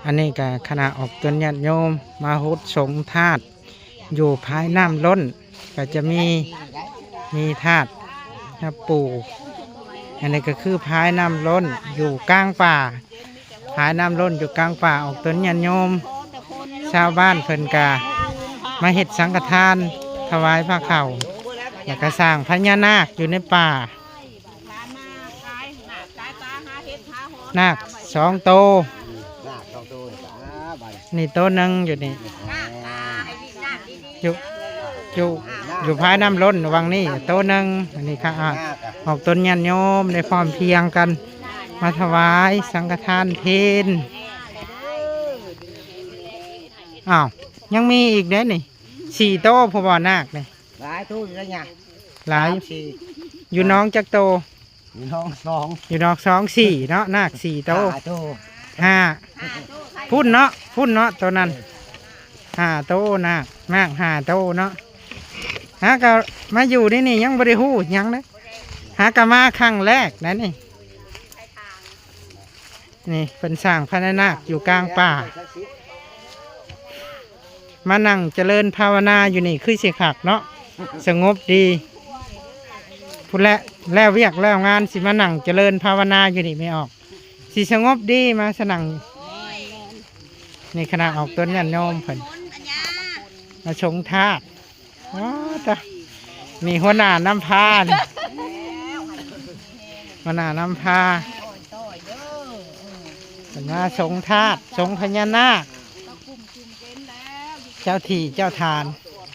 อันนี้ก็คณะออกตนญาติโยมมาฮุดสงธาตุอยู่ภายน้ำล้นก็จะมีธาตุนะปู่อันนี้ก็คือภายน้ำล้นอยู่กลางป่าภายน้ำล้นอยู่กลางป่าออกตนญาติโยมชาวบ้านเพิ่นกามาเฮ็ดสังฆทานถวายพระเขาแล้วก็สร้างพญานาคอยู่ในป่านาค2 โตวนี่โตหนึ่งอยู่นี่อยู่ภายน้ำล้นวังนี่โตหนึ่งอันนี้ค่ะออกต้นยันโยมในพร้อมเพียงกันมาถวายสังฆทานเพลอ้าวยังมีอีกเด้นี่4 โตพบนาคเลยหลายตู้อยู่แล้วไงหลายอยู่น้องจักโตอยู่น้อง2 4เนาะนาค4 โต5พุ่นเนาะตัวนั้น5 โตนาค5 โตเนาะหาก็มาอยู่นี่ยังบริหูยังนะหากมาครั้งแรกนั่นนี่เป็นสร้างพญานาคอยู่กลางป่ามานั่งเจริญภาวนาอยู่นี่คือสิขักเนาะสงบดีพูดแล้วเวียกแล้วงานสิมานั่งเจริญภาวนาอยู่นี่ไม่ออกสิสงบดีมาสนั่งนี่ขณะออกต้นยันโยมเพิ่นมาชงธาตุมีหัวหน้าน้ำพาหัวหน้าน้ำพาเป็นมาชงธาตุชงพญานาคเจ้าที่เจ้าทาน